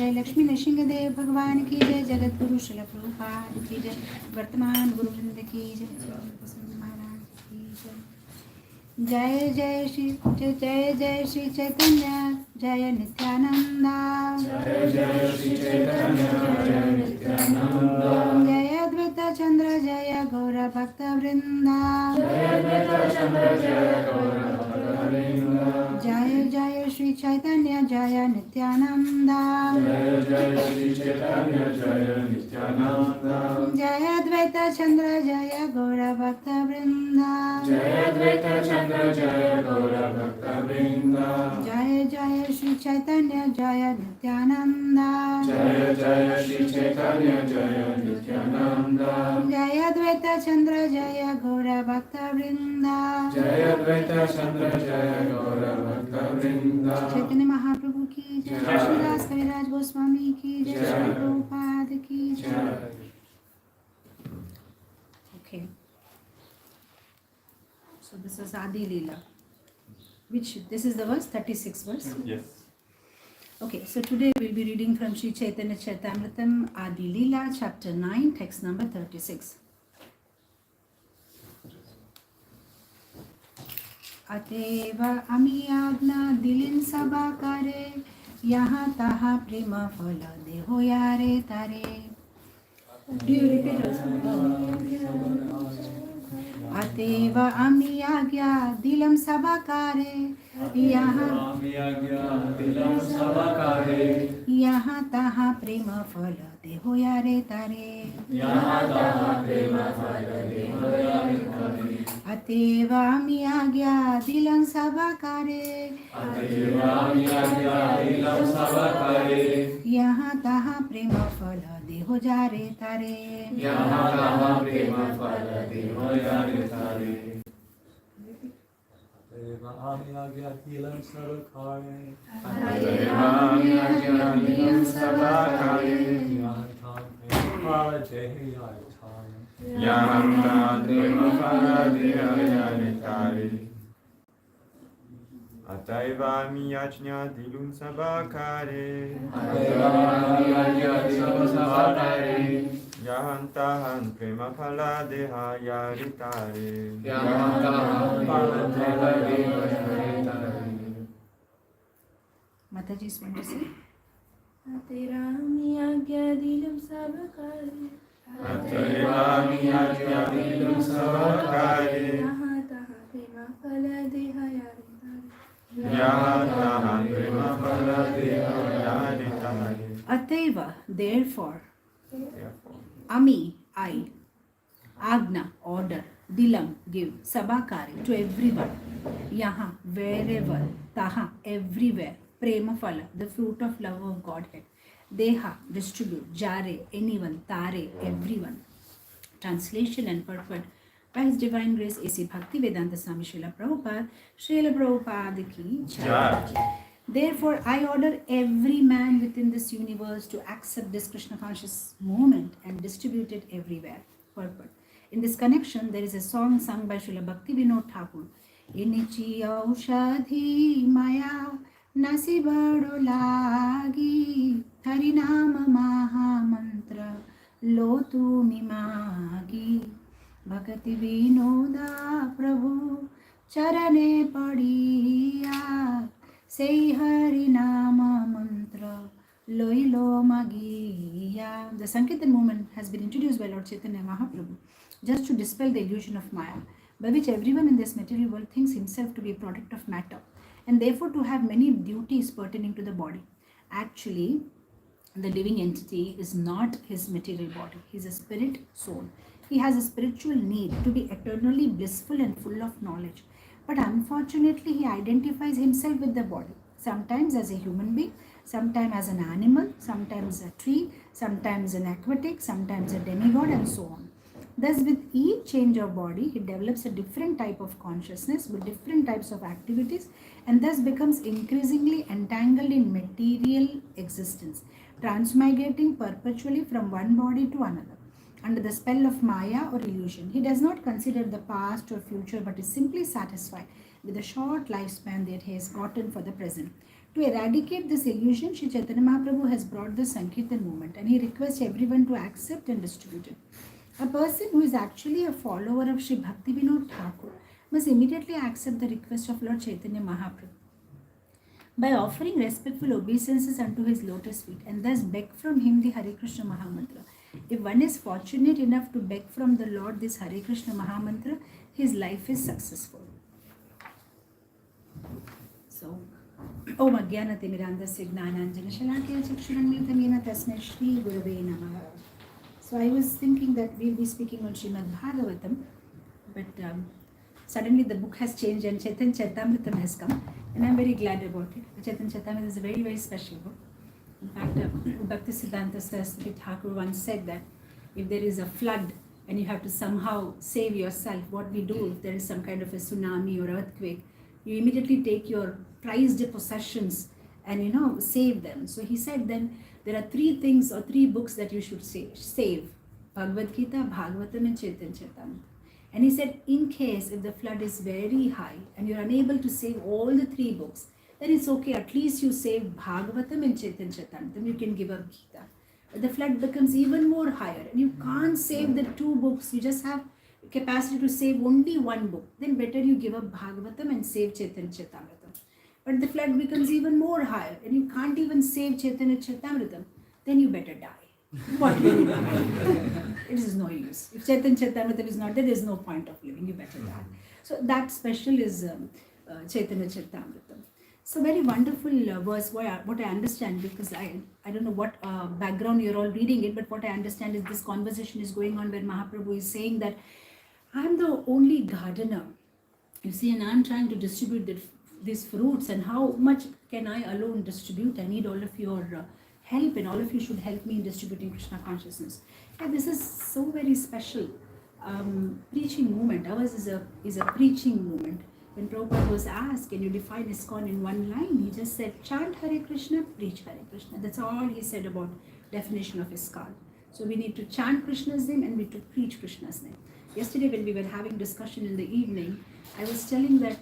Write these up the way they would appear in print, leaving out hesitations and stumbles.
जय लक्ष्मी नृसिंहदेव भगवान की जय, जगत गुरु श्रील प्रभुपाद की जय, वर्तमान गुरुवृंद की जय, महाराज की जय। जय जय श्री चैतन्य जय नित्यानंदा, जय जय श्री चैतन्य जय नित्यानंदा, जय अद्वैत चंद्र जय गौर भक्त वृंदा, जय अद्वैत चंद्र जय गौर भक्तवृंदा, जय जय श्री चैतन्य जय नित्यानंदा, जय जय श्री चैतन्य जय नित्यानंदा, जय अद्वैत चंद्र जय गौर भक्त वृंदा, जय अद्वैत चंद्र जय गौर भक्तवृंदा, जय जय श्री चैतन्य जय नित्यानंदा, जय जय श्री चैतन्य जय नित्यानंदा, जय अद्वैत चंद्र जय गौर भक्त वृंदा, जय अद्वैत चंद्र जय गौर भक्तवृंदा, चैतन्य महाप्रभु की जय, जय। श्रीदास कविराज गोस्वामी की जय, जय। श्री प्रभुपाद की जय। जय। Okay. So this is Adi Leela. This is the verse, 36 verse? Yes. Okay, so today we'll be reading from Sri Chaitanya Charitamrita Adi Leela, chapter 9, text number 36. अतएव अमी आज्ञा दिलिन सबा करे, यहाँ तहाँ प्रेम फल देहो यारे तारे. Do you repeat also? अतएव अमी आज्ञा दिलम सबा करे, यहाँ तहाँ प्रेम फल देहो यारे तारे. अतएव अमी आज्ञा दिलम सबा करे, यहाँ तहाँ प्रेम फल देहो जारे तारे. Ataivami yajna dilun sabakare, yahantahan prema phala deha yaritare. Mataji is going to say. तेरामी आज्ञा दिलम सब करे, Ataivami yajna dilun sabakare, यहाँ तहाँ प्रेम फल देह यारे तारे. yahantahan prema phala deha yaritare. Ateva, therefore, Therefore, Ami, I, Agna, order, Dilam, give, Sabakari, to everyone, Yaha, wherever, Taha, everywhere, Prema Phala, the fruit of love of Godhead, Deha, distribute, Jare, anyone, Tare, everyone. Translation and purport by His Divine Grace A.C. Bhakti Vedanta Swami Srila Prabhupada, Srila Prabhupada ki Jai. Therefore, I order every man within this universe to accept this Krishna conscious movement and distribute it everywhere. Purport. In this connection, there is a song sung by Srila Bhakti Vinod Thakur. Inichi aushadhi maya nasi bado lagi, harinama maha mantra lotu mimagi, bhakti vinoda prabhu charane padiya, say Hari Nama Mantra Loilo Magiya. The Sankirtan movement has been introduced by Lord Chaitanya Mahaprabhu just to dispel the illusion of Maya, by which everyone in this material world thinks himself to be a product of matter and therefore to have many duties pertaining to the body. Actually, the living entity is not his material body. He is a spirit soul. He has a spiritual need to be eternally blissful and full of knowledge. But unfortunately, he identifies himself with the body, sometimes as a human being, sometimes as an animal, sometimes a tree, sometimes an aquatic, sometimes a demigod, and so on. Thus, with each change of body, he develops a different type of consciousness with different types of activities and thus becomes increasingly entangled in material existence, transmigrating perpetually from one body to another. Under the spell of Maya or illusion, he does not consider the past or future but is simply satisfied with the short lifespan that he has gotten for the present. To eradicate this illusion, Sri Chaitanya Mahaprabhu has brought the Sankirtan movement and he requests everyone to accept and distribute it. A person who is actually a follower of Sri Bhaktivinoda Thakur must immediately accept the request of Lord Chaitanya Mahaprabhu by offering respectful obeisances unto his lotus feet and thus beg from him the Hare Krishna Mahamantra. If one is fortunate enough to beg from the Lord this Hare Krishna Mahamantra, his life is successful. So, Om Ajnanati Mirandasya Gnananjana Shalakya Chakshurannmitam Yena Tasmai Shri Gurave Namaha. So I was thinking that we'll be speaking on Srimad Bhagavatam, but suddenly the book has changed and Chaitanya Charitamritam has come, and I'm very glad about it. Chaitanya Charitamritam is a very, very special book. In fact, Bhakti Siddhanta Saraswati Thakur once said that if there is a flood and you have to somehow save yourself, what we do if there is some kind of a tsunami or earthquake, you immediately take your prized possessions and save them. So he said then there are three things or three books that you should save: Bhagavad Gita, Bhagavatam and Chaitanya Charitamrita. And he said, in case if the flood is very high and you're unable to save all the three books, then it's okay. At least you save Bhagavatam and Chaitanya Charitamrita. You can give up Gita. But the flood becomes even more higher and you can't save the two books. You just have capacity to save only one book. Then better you give up Bhagavatam and save Chaitanya Charitamrita. But the flood becomes even more higher and you can't even save Chaitanya Charitamrita. Then you better die. What will you do? It is no use. If Chaitanya Charitamrita is not there, there is no point of living. You better die. So that special is Chaitanya Charitamrita. So very wonderful verse. What I understand, because I don't know what background you're all reading it, but what I understand is this conversation is going on where Mahaprabhu is saying that I'm the only gardener, you see, and I'm trying to distribute these fruits, and how much can I alone distribute? I need all of your help, and all of you should help me in distributing Krishna consciousness. And this is so very special preaching movement. Ours is a preaching movement. When Prabhupada was asked, can you define ISKCON in one line? He just said, chant Hare Krishna, preach Hare Krishna. That's all he said about definition of ISKCON. So we need to chant Krishna's name and we need to preach Krishna's name. Yesterday when we were having discussion in the evening, I was telling that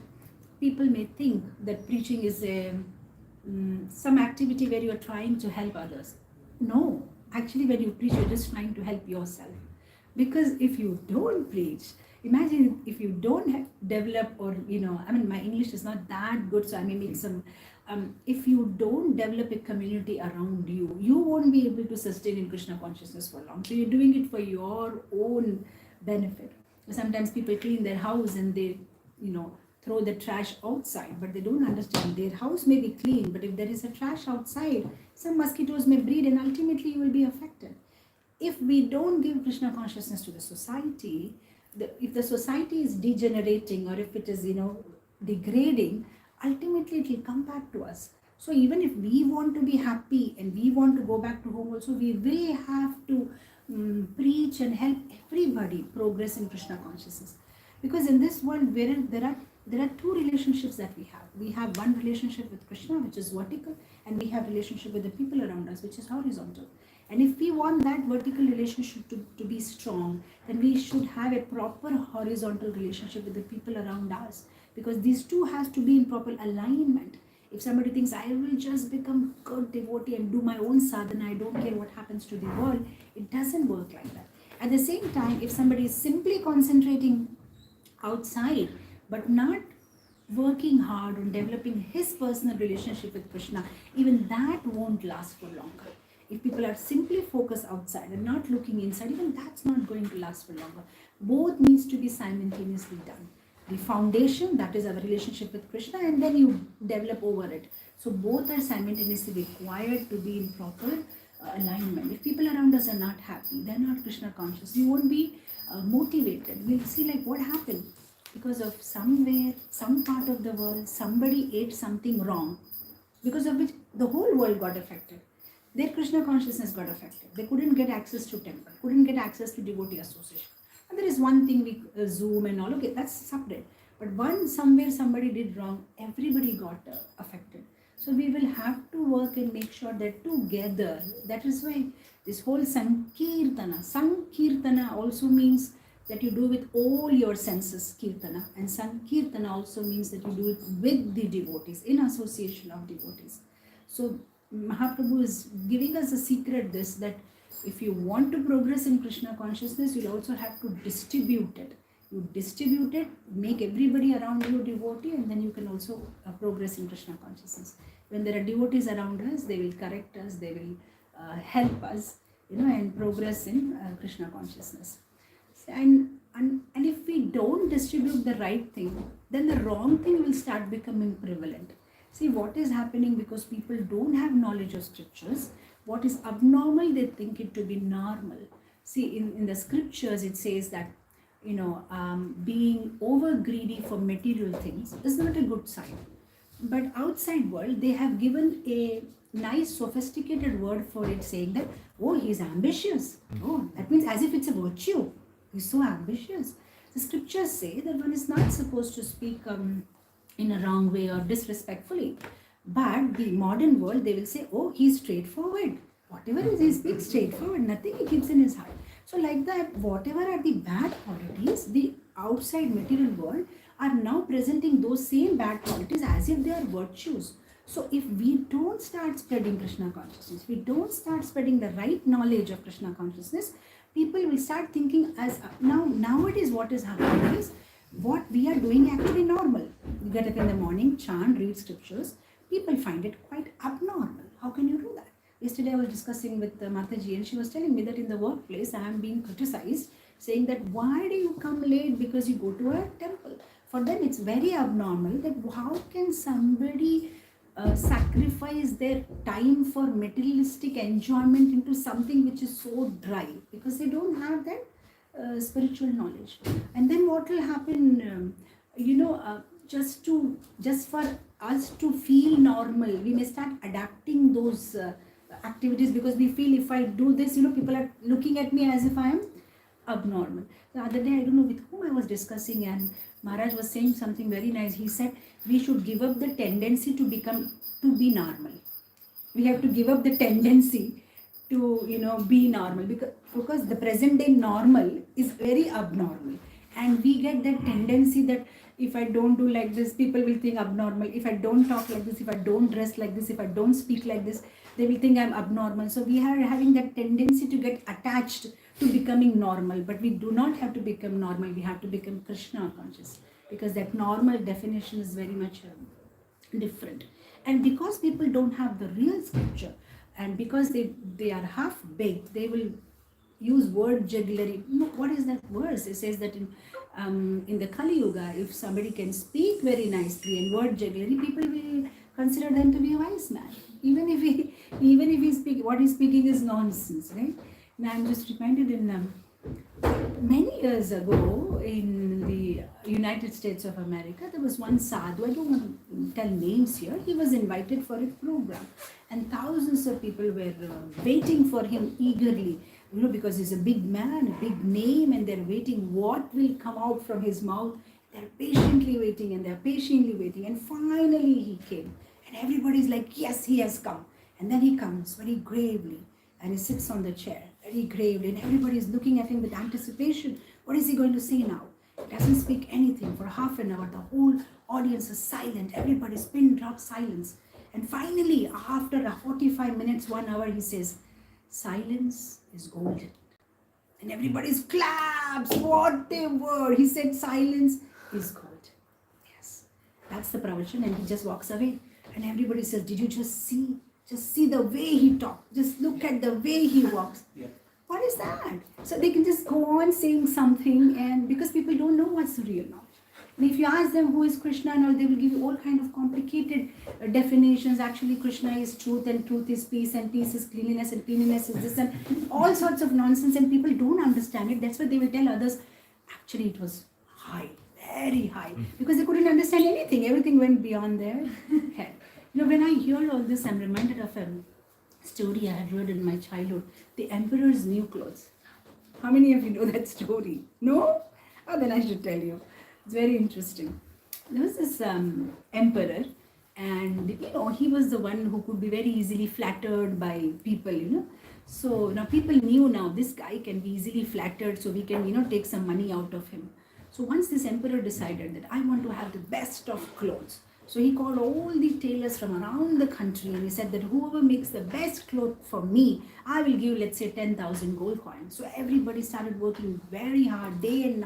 people may think that preaching is some activity where you are trying to help others. No, actually when you preach, you're just trying to help yourself. Because if you don't preach, imagine if you don't develop, or my English is not that good, so I may make some, if you don't develop a community around you, you won't be able to sustain in Krishna consciousness for long. So you're doing it for your own benefit. Sometimes people clean their house and they, throw the trash outside, but they don't understand their house may be clean, but if there is a trash outside, some mosquitoes may breed and ultimately you will be affected. If we don't give Krishna consciousness to the society, if the society is degenerating or if it is, degrading, ultimately it will come back to us. So even if we want to be happy and we want to go back to home also, we will have to preach and help everybody progress in Krishna consciousness. Because in this world, there are two relationships that we have. We have one relationship with Krishna, which is vertical, and we have relationship with the people around us, which is horizontal. And if we want that vertical relationship to be strong, then we should have a proper horizontal relationship with the people around us, because these two has to be in proper alignment. If somebody thinks, I will just become good devotee and do my own sadhana, I don't care what happens to the world, it doesn't work like that. At the same time, if somebody is simply concentrating outside, but not working hard on developing his personal relationship with Krishna, even that won't last for longer. If people are simply focused outside and not looking inside, even that's not going to last for longer. Both needs to be simultaneously done. The foundation, that is our relationship with Krishna, and then you develop over it. So both are simultaneously required to be in proper alignment. If people around us are not happy, they're not Krishna conscious, you won't be motivated. We'll see like what happened. Because of somewhere, some part of the world, somebody ate something wrong, because of which the whole world got affected. Their Krishna consciousness got affected. They couldn't get access to temple, couldn't get access to devotee association. And there is one thing, we Zoom and all, okay, that's separate. But somewhere somebody did wrong, everybody got affected. So we will have to work and make sure that together, that is why this whole Sankirtana also means that you do with all your senses, kirtana. And sankirtana also means that you do it with the devotees, in association of devotees. So Mahaprabhu is giving us a secret this, that if you want to progress in Krishna consciousness, you'll also have to distribute it. You distribute it, make everybody around you devotee, and then you can also progress in Krishna consciousness. When there are devotees around us, they will correct us, they will help us, and progress in Krishna consciousness. And if we don't distribute the right thing, then the wrong thing will start becoming prevalent. See what is happening, because people don't have knowledge of scriptures. What is abnormal, they think it to be normal. See, in the scriptures, it says that, being over greedy for material things is not a good sign. But outside world, they have given a nice sophisticated word for it, saying that, oh, he's ambitious. Oh, that means as if it's a virtue. He's so ambitious. The scriptures say that one is not supposed to speak in a wrong way or disrespectfully. But the modern world, they will say, oh, he's straightforward. Whatever it is, he speaks straightforward. Nothing he keeps in his heart. So like that, whatever are the bad qualities, the outside material world are now presenting those same bad qualities as if they are virtues. So if we don't start spreading Krishna consciousness, we don't start spreading the right knowledge of Krishna consciousness, people will start thinking as nowadays what is happening is, what we are doing actually normal. You get up in the morning, chant, read scriptures. People find it quite abnormal. How can you do that? Yesterday I was discussing with Mataji, and she was telling me that in the workplace I am being criticized, saying that why do you come late because you go to a temple? For them it's very abnormal that how can somebody sacrifice their time for materialistic enjoyment into something which is so dry, because they don't have that spiritual knowledge. And then what will happen, just for us to feel normal, we may start adapting those activities, because we feel if I do this, people are looking at me as if I am abnormal. The other day, I don't know with whom I was discussing, and Maharaj was saying something very nice. He said we should give up the tendency to be normal. We have to give up the tendency to be normal, because the present day normal is very abnormal, and we get that tendency that if I don't do like this, people will think abnormal. If I don't talk like this, if I don't dress like this, if I don't speak like this, they will think I'm abnormal. So we are having that tendency to get attached to becoming normal, but we do not have to become normal. We have to become Krishna conscious, because that normal definition is very much different. And because people don't have the real scripture, and because they are half baked, they will use word jugglery. What is that verse? It says that in the Kali Yuga, if somebody can speak very nicely and word jugglery, people will consider them to be a wise man, even if he speak what he's speaking is nonsense, right? Now I'm just reminded in many years ago in the United States of America, there was one sadhu. I don't want to tell names here. He was invited for a program, and thousands of people were waiting for him eagerly, because he's a big man, a big name, and they're waiting what will come out from his mouth. They're patiently waiting, and finally he came, and everybody's like, yes, he has come. And then he comes very gravely, and he sits on the chair very gravely, and everybody is looking at him with anticipation. What is he going to say now? He doesn't speak anything for half an hour. The whole audience is silent. Everybody's pin drop silence. And finally, after 45 minutes, 1 hour, he says, silence is golden. And everybody's claps. What a word. He said, silence is gold. Yes, that's the pravachan. And he just walks away. And everybody says, did you just see? Just see the way he talks. Just look at the way he walks. Yeah. What is that? So they can just go on saying something, and because people don't know what's the real knowledge. And if you ask them who is Krishna and all, they will give you all kind of complicated definitions. Actually, Krishna is truth, and truth is peace, and peace is cleanliness, and cleanliness is this, and all sorts of nonsense, and people don't understand it. That's why they will tell others, actually it was high, very high, because they couldn't understand anything. Everything went beyond their head. When I hear all this, I'm reminded of a story I had read in my childhood, The Emperor's New Clothes. How many of you know that story? No? Oh, then I should tell you. It's very interesting. There was this emperor, And he was the one who could be very easily flattered by people. So now people knew, now this guy can be easily flattered, so we can take some money out of him. So once this emperor decided that I want to have the best of clothes, so he called all the tailors from around the country, and he said that whoever makes the best cloth for me, I will give, let's say, 10,000 gold coins. So everybody started working very hard, day and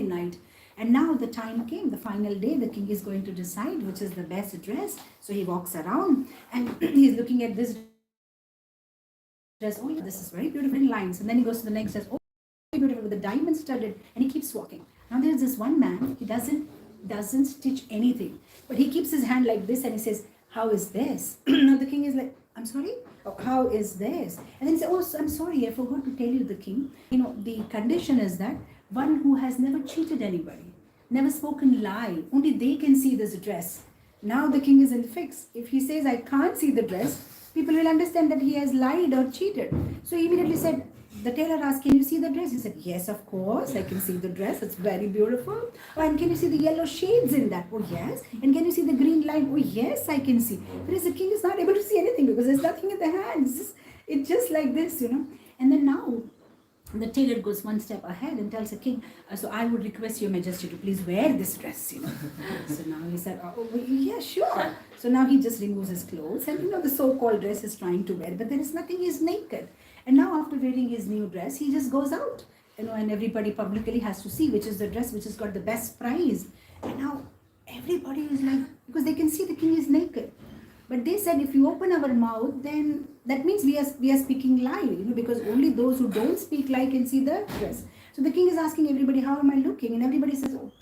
night. And now the time came, the final day, the king is going to decide which is the best dress. So he walks around and he's looking at this dress. Oh, yeah, this is very beautiful in lines. And then he goes to the next dress. Oh, very beautiful with the diamond studded. And he keeps walking. Now there's this one man, he doesn't stitch anything. But he keeps his hand like this and he says, how is this? Now the king is like, I'm sorry? Oh, how is this? And then he says, oh, I'm sorry, I forgot to tell you, the king. The condition is that one who has never cheated anybody, never spoken lie, only they can see this dress. Now the king is in fix. If he says, I can't see the dress, people will understand that he has lied or cheated. So he immediately said, the tailor asked, can you see the dress? He said, yes, of course, I can see the dress. It's very beautiful. Oh, and can you see the yellow shades in that? Oh, yes. And can you see the green line? Oh, yes, I can see. Whereas the king is not able to see anything because there's nothing in the hands. It's just like this. And then now the tailor goes one step ahead and tells the king, so I would request your majesty to please wear this dress. So now he said, oh, yeah, sure. So now he just removes his clothes and the so-called dress is trying to wear, but there is nothing, he's naked. And now after wearing his new dress, he just goes out, and everybody publicly has to see which is the dress which has got the best price. And now everybody is like, because they can see the king is naked. But they said, if you open our mouth, then that means we are speaking lie, because only those who don't speak lie can see the dress. So the king is asking everybody, how am I looking? And everybody says, oh,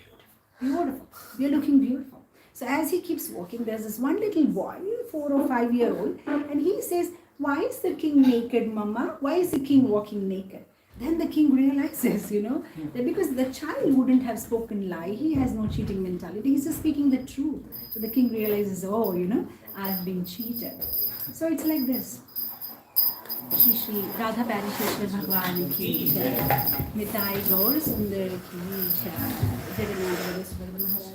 beautiful. You're looking beautiful. So as he keeps walking, there's this one little boy, 4 or 5 year old, and he says, why is the king naked, mama? Why is the king walking naked? Then the king realizes, that because the child wouldn't have spoken lie, he has no cheating mentality, he's just speaking the truth. So the king realizes, oh, I've been cheated. So it's like this. Shri Shri Radha Parisheshwar Bhagwan ki jai. Nitai Gaur Sundar ki jai. Jagannath Maharaj.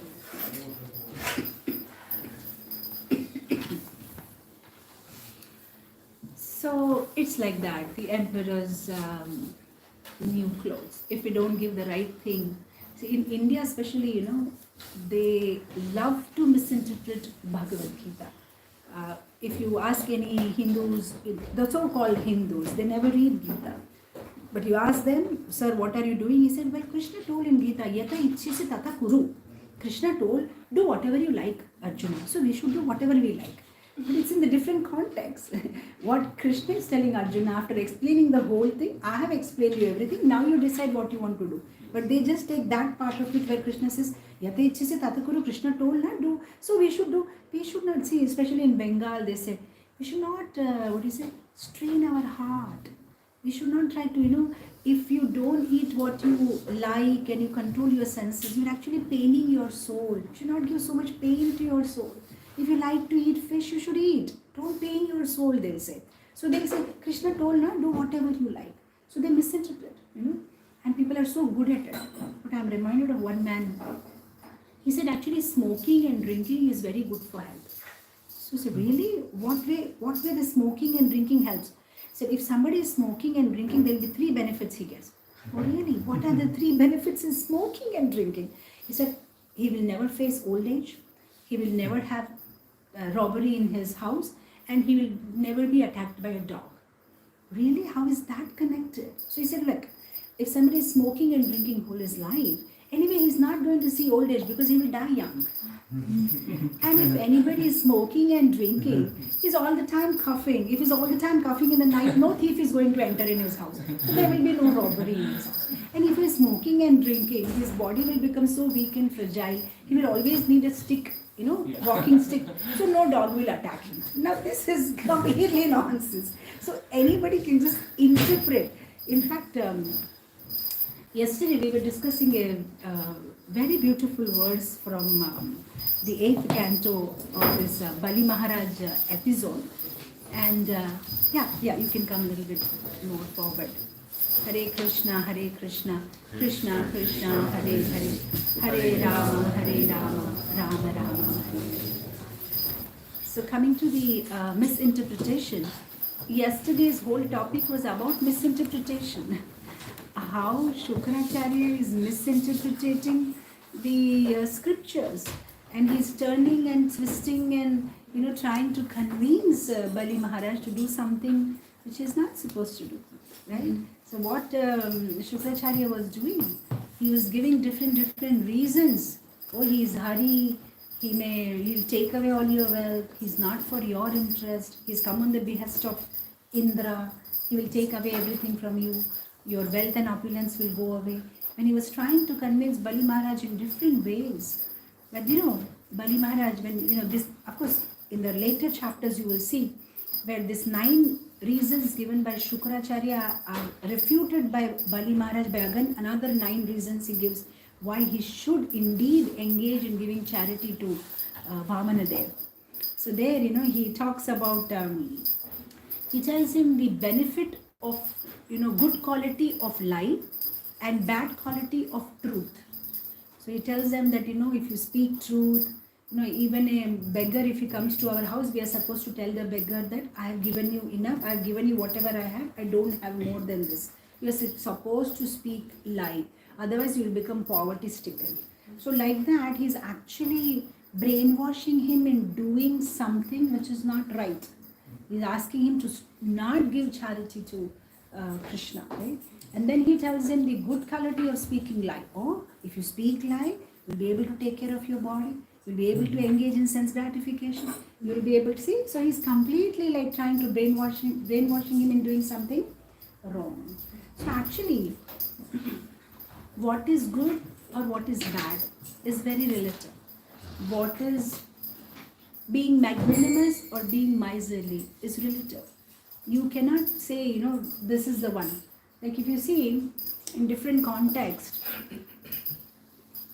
So it's like that. The emperor's new clothes. If we don't give the right thing. See, in India especially, they love to misinterpret Bhagavad Gita. If you ask any Hindus, the so-called Hindus, they never read Gita. But you ask them, sir, what are you doing? He said, well, Krishna told in Gita, yata ichchesi tata kuru. Krishna told, do whatever you like, Arjuna. So we should do whatever we like. But it's in the different context. What Krishna is telling Arjuna after explaining the whole thing, I have explained you everything, now you decide what you want to do. But they just take that part of it where Krishna says, Yate ichchesi tata kuru, Krishna told not do. So we should do. We should not see, especially in Bengal, they say, we should not, strain our heart. We should not try to, if you don't eat what you like and you control your senses, you're actually paining your soul. You should not give so much pain to your soul. If you like to eat fish, you should eat. Don't pain your soul, they'll say. So they'll say, Krishna told, do whatever you like. So they misinterpret, and people are so good at it. But I'm reminded of one man. He said, actually, smoking and drinking is very good for health. So I said, really? What way the smoking and drinking helps? He said, if somebody is smoking and drinking, there will be 3 benefits he gets. Oh, really? What are the 3 benefits in smoking and drinking? He said, he will never face old age. He will never have robbery in his house, and he will never be attacked by a dog. Really? How is that connected? So he said, look, if somebody is smoking and drinking whole his life, anyway, he's not going to see old age because he will die young. And if anybody is smoking and drinking, he's all the time coughing. If he's all the time coughing in the night, no thief is going to enter in his house. So there will be no robbery in his house. And if he's smoking and drinking, his body will become so weak and fragile. He will always need a stick, walking stick. So no dog will attack him. Now this is completely nonsense. So anybody can just interpret. In fact, yesterday we were discussing a very beautiful verse from the 8th canto of this Bali Maharaj episode. And you can come a little bit more forward. Hare Krishna, Krishna Krishna, Hare Hare, Hare Rama, Rama Rama. So coming to the misinterpretation, yesterday's whole topic was about misinterpretation. How Shukracharya is misinterpreting the scriptures, and he's turning and twisting and trying to convince Bali Maharaj to do something which he's not supposed to do, right? So what Shukracharya was doing, he was giving different reasons. Oh, he's Hari. He'll take away all your wealth. He's not for your interest. He's come on the behest of Indra. He will take away everything from you. Your wealth and opulence will go away. And he was trying to convince Bali Maharaj in different ways. But Bali Maharaj, when this, of course, in the later chapters you will see where this 9 reasons given by Shukracharya are refuted by Bali Maharaj by again another 9 reasons he gives why he should indeed engage in giving charity to Vamanadev. So there, he talks about, he tells him the benefit of, good quality of lie and bad quality of truth. So he tells them that, if you speak truth, even a beggar, if he comes to our house, we are supposed to tell the beggar that I have given you enough, I have given you whatever I have, I don't have more than this. You are supposed to speak lie. Otherwise, you will become poverty-stricken. So like that, he's actually brainwashing him in doing something which is not right. He's asking him to not give charity to Krishna, right? And then he tells him the good quality of speaking lie. Oh, if you speak lie, you'll be able to take care of your body. You'll be able to engage in sense gratification. You'll be able to see. So he's completely like trying to brainwashing him in doing something wrong. So actually, what is good or what is bad is very relative. What is being magnanimous or being miserly is relative. You cannot say, this is the one. Like if you see in different contexts,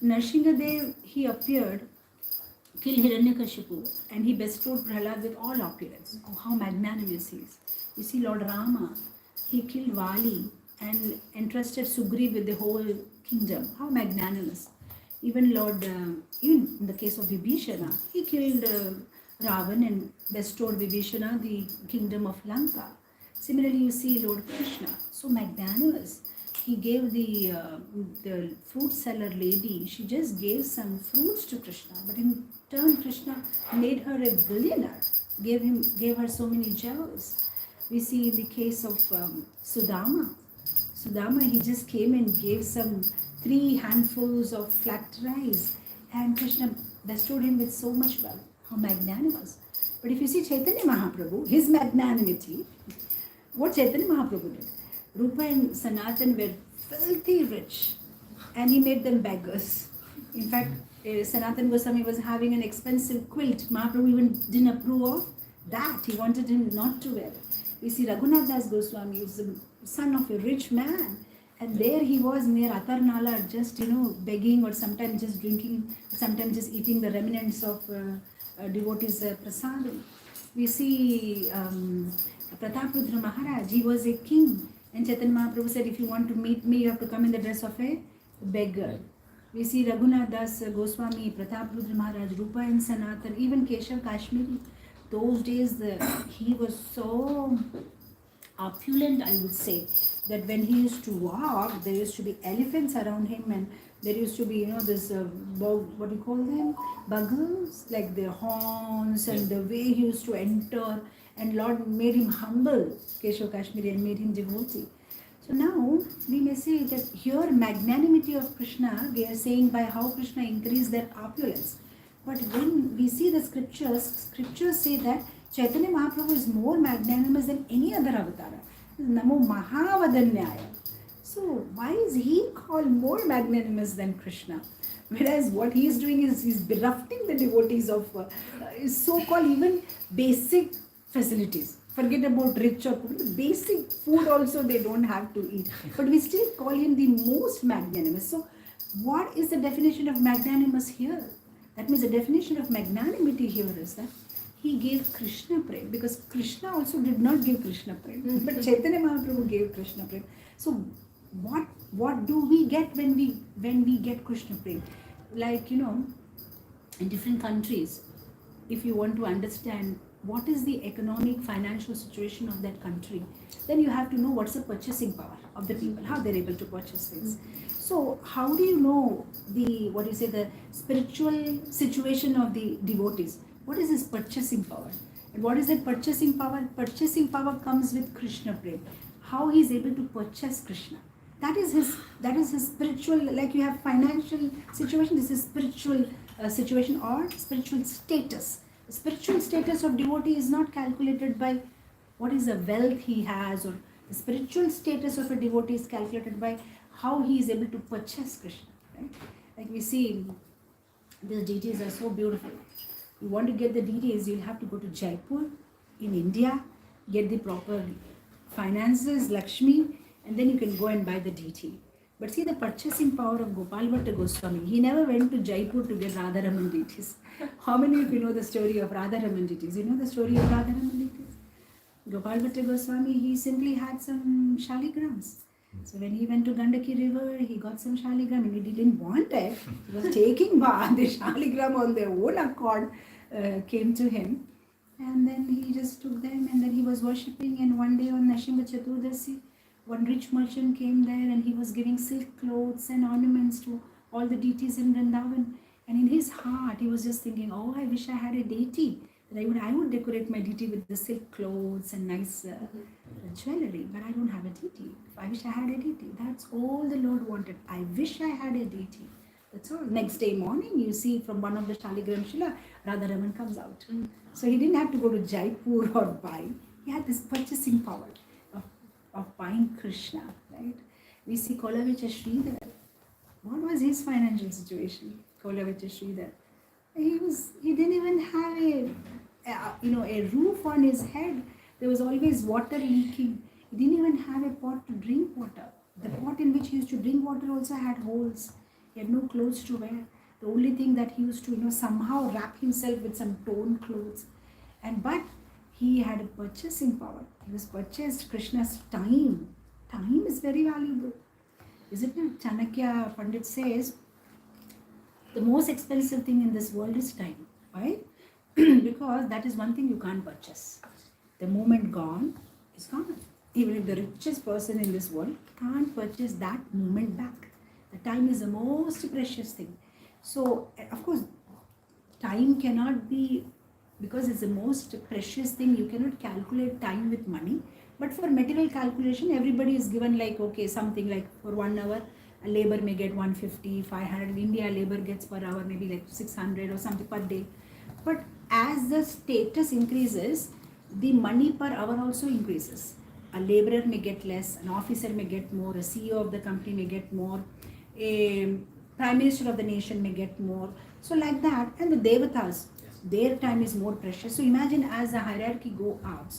Nrsimhadev, he appeared, killed Hiranyakashipu, and he bestowed Prahlad with all opulence. Oh, how magnanimous he is. You see Lord Rama, he killed Vali and entrusted Sugriv with the whole kingdom. How magnanimous. Even even in the case of Vibhishana, he killed Ravan and bestowed Vibhishana the kingdom of Lanka. Similarly, you see Lord Krishna, so magnanimous. He gave the fruit seller lady, she just gave some fruits to Krishna, but in turn Krishna made her a billionaire, gave her so many jewels. We see in the case of Sudama, he just came and gave some 3 handfuls of flat rice, and Krishna bestowed him with so much wealth. How magnanimous. But if you see Chaitanya Mahaprabhu, his magnanimity, what Chaitanya Mahaprabhu did, Rupa and Sanatan were filthy rich, and he made them beggars. In fact, Sanatan Goswami was having an expensive quilt. Mahaprabhu even didn't approve of that. He wanted him not to wear it. We see Raghunath Das Goswami was the son of a rich man, and there he was near Atarnala, just begging, or sometimes just drinking, sometimes just eating the remnants of devotees' prasadam. We see Prataprudra Maharaj, he was a king, and Chaitanya Mahaprabhu said, if you want to meet me, you have to come in the dress of a beggar. We see Raghunath Das Goswami, Prataprudra Maharaj, Rupa and Sanatan, even Keshav Kashmiri. Those days, he was so opulent, I would say, that when he used to walk, there used to be elephants around him, and there used to be, this, what do you call them? Buggles, like the horns, and the way he used to enter. And Lord made him humble, Keshav Kashmiri, and made him devotee. So now, we may say that here, magnanimity of Krishna, we are saying by how Krishna increased their opulence. But when we see the scriptures say that Chaitanya Mahaprabhu is more magnanimous than any other avatara. Namo Mahavadanyaya. So why is he called more magnanimous than Krishna? Whereas what he is doing is he's berufting the devotees of so-called even basic facilities. Forget about rich or poor. Basic food also they don't have to eat. But we still call him the most magnanimous. So what is the definition of magnanimous here? That means the definition of magnanimity here is that he gave Krishna prem, because Krishna also did not give Krishna prem, but Chaitanya Mahaprabhu gave Krishna prem. So what do we get when we get Krishna prem? Like in different countries, if you want to understand what is the economic financial situation of that country, then you have to know what's the purchasing power of the people, how they're able to purchase things. So how do you know the, what do you say, the spiritual situation of the devotees? What is his purchasing power? And what is that purchasing power? Purchasing power comes with Krishna Prem. How he is able to purchase Krishna. That is his spiritual, like you have financial situation, this is spiritual situation or spiritual status. The spiritual status of devotee is not calculated by what is the wealth he has, or the spiritual status of a devotee is calculated by how he is able to purchase Krishna. Right? Like we see, the deities are so beautiful. You want to get the deities, you'll have to go to Jaipur in India, get the proper finances, Lakshmi, and then you can go and buy the deity. But see the purchasing power of Gopal Bhatta Goswami. He never went to Jaipur to get Radharaman deities. How many of you know the story of Radharaman deities? You know the story of Radharaman deities? Gopal Bhatta Goswami, he simply had some shaligrams. So when he went to Gandaki river, he got some shaligram and he didn't want it. He was taking bath. The shaligram on their own accord came to him. And then he just took them and then he was worshipping. And one day on Nashimha Chaturdasi, one rich merchant came there and he was giving silk clothes and ornaments to all the deities in Vrindavan. And in his heart, he was just thinking, oh, I wish I had a deity. That I would decorate my deity with the silk clothes and nice jewelry, but I don't have a deity. I wish I had a deity. That's all the Lord wanted. I wish I had a deity. That's all. Next day morning, you see from one of the Shaligram Shila, Radharaman comes out. So he didn't have to go to Jaipur or buy. He had this purchasing power of buying Krishna, right? We see Kolavicha Sridhar. What was his financial situation? Kolavicha Sridhar. He didn't even have a roof on his head. There was always water leaking. He didn't even have a pot to drink water. The pot in which he used to drink water also had holes. He had no clothes to wear. The only thing that he used to, somehow wrap himself with some torn clothes. But he had a purchasing power. He was purchased Krishna's time. Time is very valuable. Isn't it? Chanakya Pandit says, the most expensive thing in this world is time. Why? Because that is one thing you can't purchase. The moment gone is gone. Even if the richest person in this world can't purchase that moment back. The time is the most precious thing. So, of course, time cannot be, because it's the most precious thing, you cannot calculate time with money. But for material calculation, everybody is given something like for 1 hour, a labor may get 150, 500. In India, labor gets per hour maybe like 600 or something per day. But as the status increases, the money per hour also increases. A laborer may get less, an officer may get more, a CEO of the company may get more, a prime minister of the nation may get more. So like that, and the devatas, their time is more precious. So imagine as the hierarchy goes up,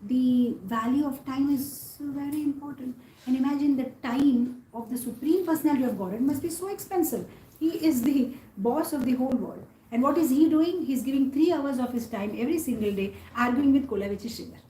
the value of time is very important. And imagine the time of the Supreme Personality of Godhead must be so expensive. He is the boss of the whole world. And what is he doing? He's giving 3 hours of his time every single day arguing with Kolavicha Sridhar.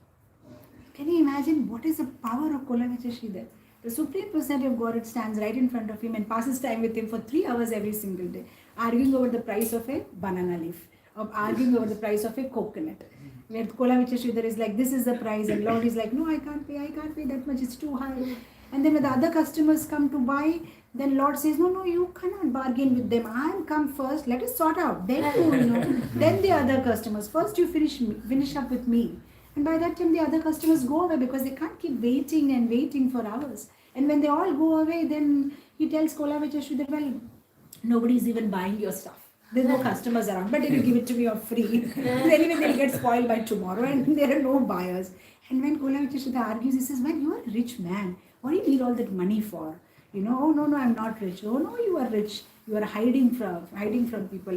Can you imagine what is the power of Kolavicha Sridhar? The Supreme Personality of Godhead stands right in front of him and passes time with him for 3 hours every single day, arguing over the price of a banana leaf, or arguing over the price of a coconut. Where Kolavicha Sridhar is like, this is the price, and Lord is like, no, I can't pay that much, it's too high. And then when the other customers come to buy, then Lord says, no, you cannot bargain with them. I am come first, let us sort out. Then then the other customers. First you finish up with me. And by that time the other customers go away because they can't keep waiting and waiting for hours. And when they all go away, then he tells Kolavicha Sridhar, well, nobody is even buying your stuff. There's no customers around, but you give it to me for free. Anyway, they'll get spoiled by tomorrow and there are no buyers. And when Kolavicha Sridhar argues, he says, well, you are a rich man. What do you need all that money for? Oh no, I'm not rich. Oh no, you are rich. You are hiding from people.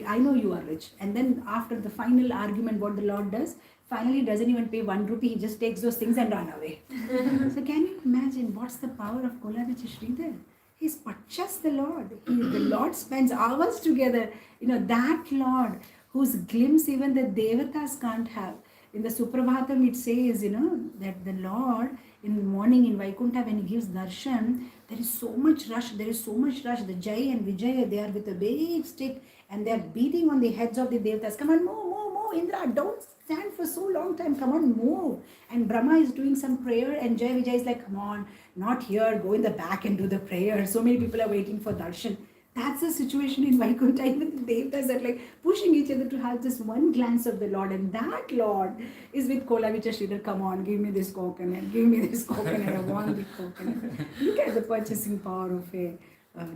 I know you are rich. And then after the final argument, what the Lord does, finally he doesn't even pay 1 rupee. He just takes those things and run away. So can you imagine what's the power of Kolavicha Sridhar? He's purchased the Lord. The Lord spends hours together. That Lord whose glimpse even the devatas can't have. In the Suprabhatam, it says, that the Lord in the morning in Vaikuntha, when he gives darshan, there is so much rush. The Jai and Vijay, they are with a big stick and they are beating on the heads of the Devatas. Come on, move, Indra, don't stand for so long time. Come on, move. And Brahma is doing some prayer and Jai Vijay is like, come on, not here, go in the back and do the prayer. So many people are waiting for darshan. That's the situation in Vaikuntha. Even the Devtas are like pushing each other to have just one glance of the Lord. And that Lord is with Kolavicha Sridhar. Come on, give me this coconut. I want the coconut. Look at the purchasing power of a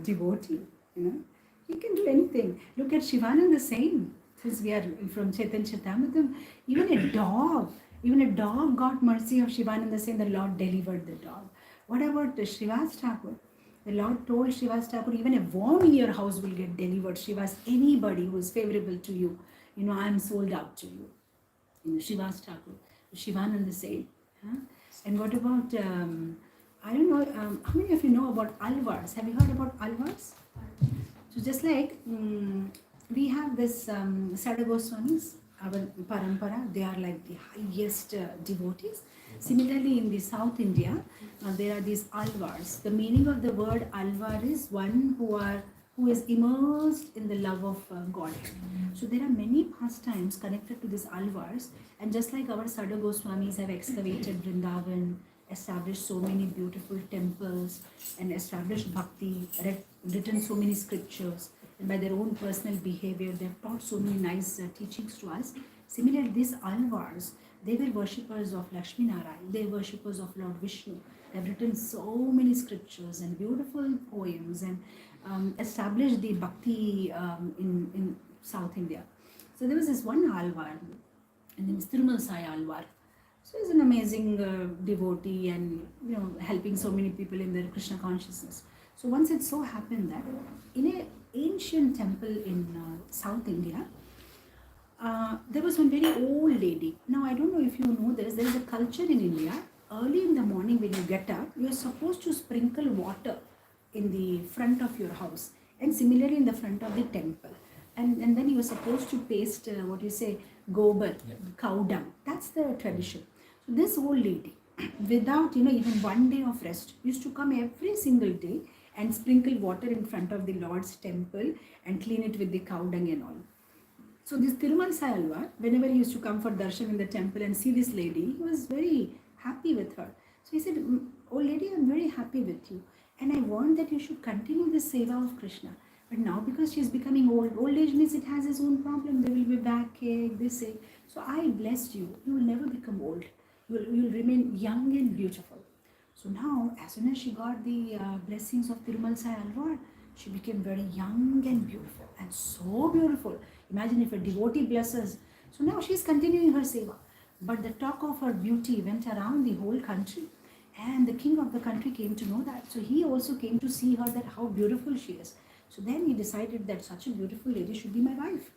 devotee. He can do anything. Look at Shivananda saying, since we are from Chaitanya Charitamrita, even a dog got mercy of Shivananda saying the Lord delivered the dog. What about Srivas Thakur? The Lord told Srivas Thakur, even a worm in your house will get delivered. Srivas, anybody who is favorable to you, I am sold out to you. Srivas Thakur. Shivananda said. Huh? And what about, I don't know, how many of you know about alvars? Have you heard about alvars? So just like we have this Sada Goswamis, our parampara, they are like the highest devotees. Similarly, in the South India, there are these alvars. The meaning of the word alvar is one who is immersed in the love of God. So there are many pastimes connected to these alvars, and just like our Sada Goswamis have excavated Vrindavan, established so many beautiful temples, and established bhakti, written so many scriptures, and by their own personal behavior, they have taught so many nice teachings to us. Similarly, these alvars, they were worshippers of Lakshmi Narayan, they were worshippers of Lord Vishnu. They have written so many scriptures and beautiful poems and established the bhakti in South India. So there was this one alvar, and then Tirumala Sai alvar. So he's an amazing devotee and helping so many people in their Krishna consciousness. So once it so happened that in an ancient temple in South India, there was one very old lady. Now I don't know if you know this, there is a culture in India, early in the morning when you get up, you are supposed to sprinkle water in the front of your house and similarly in the front of the temple. And then you are supposed to paste, gobar, cow dung. That's the tradition. So this old lady, without even one day of rest, used to come every single day and sprinkle water in front of the Lord's temple and clean it with the cow dung and all. So this Tirumala Sai alvar, whenever he used to come for darshan in the temple and see this lady, he was very happy with her. So he said, "Oh lady, I'm very happy with you, and I want that you should continue the seva of Krishna. But now because she is becoming old age means it has its own problem. There will be backache, this ache. So I blessed you. You will never become old. You will remain young and beautiful." So now, as soon as she got the blessings of Tirumala Sai alvar, she became very young and beautiful, and so beautiful. Imagine if a devotee blesses. So now she is continuing her seva. But the talk of her beauty went around the whole country, and the king of the country came to know that. So he also came to see her, that how beautiful she is. So then he decided that such a beautiful lady should be my wife.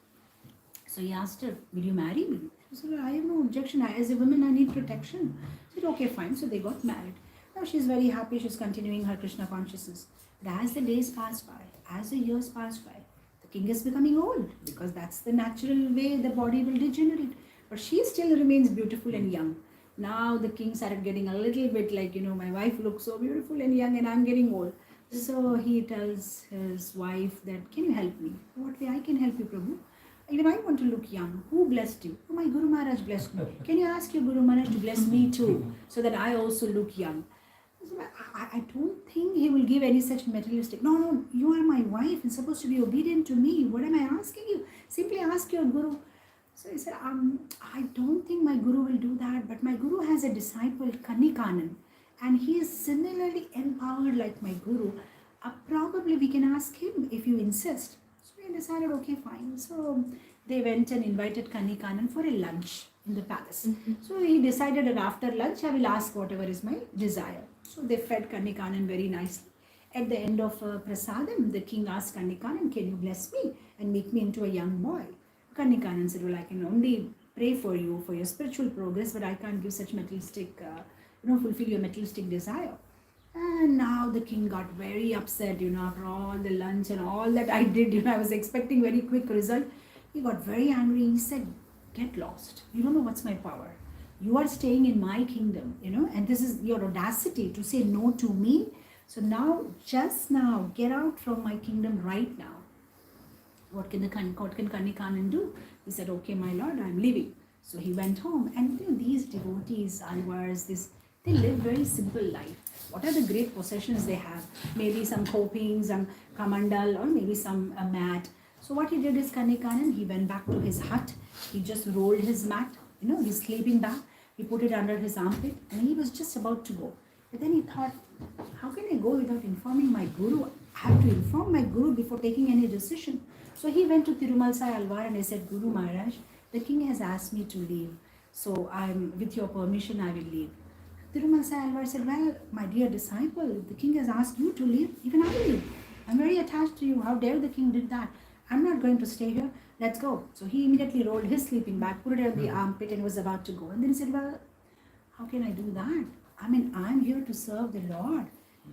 So he asked her, "Will you marry me?" She said, "I have no objection. As a woman, I need protection." She said, "Okay, fine." So they got married. Now she's very happy. She's continuing her Krishna consciousness. But as the days pass by, as the years pass by, the king is becoming old, because that's the natural way the body will degenerate. But she still remains beautiful and young. Now the king started getting a little bit like, my wife looks so beautiful and young and I'm getting old. So he tells his wife that, "Can you help me?" "What way I can help you, Prabhu?" "Even I want to look young." "Who blessed you?" "Oh, my Guru Maharaj blessed me." "Can you ask your Guru Maharaj to bless me too, so that I also look young?" I don't think he will give any such materialistic. No, you are my wife and supposed to be obedient to me. What am I asking you? Simply ask your Guru. So he said, I don't think my Guru will do that, but my Guru has a disciple, Kanikanan, and he is similarly empowered like my Guru. Probably we can ask him if you insist. So we decided, okay, fine. So they went and invited Kanikanan for a lunch in the palace. So he decided that after lunch, I will ask whatever is my desire. So they fed Kanikanan very nicely. At the end of prasadam, the king asked Kanikanan, "Can you bless me and make me into a young boy?" Kanikanan said, "Well, I can only pray for you for your spiritual progress, but I can't give such materialistic, fulfill your materialistic desire." And now the king got very upset, after all the lunch and all that I did, I was expecting very quick result. He got very angry. He said, "Get lost. You don't know what's my power. You are staying in my kingdom, and this is your audacity to say no to me. So now, just now, get out from my kingdom right now. What can Kanikanan do? He said, okay, my lord, I'm leaving. So he went home. And these devotees, Alvars, they live very simple life. What are the great possessions they have? Maybe some coping, some kamandal, or maybe some mat. So what he did is Kanikanan, he went back to his hut. He just rolled his mat, his sleeping bag. He put it under his armpit and he was just about to go. But then he thought, how can I go without informing my guru? I have to inform my guru before taking any decision. So he went to Tirumalsai Alvar and he said, Guru Maharaj, the king has asked me to leave. So with your permission, I will leave. Tirumalsai Alvar said, well, my dear disciple, the king has asked you to leave, even I will leave. I'm very attached to you. How dare the king did that? I'm not going to stay here. Let's go. So he immediately rolled his sleeping bag, put it on the armpit and was about to go. And then he said, well, how can I do that? I'm here to serve the Lord.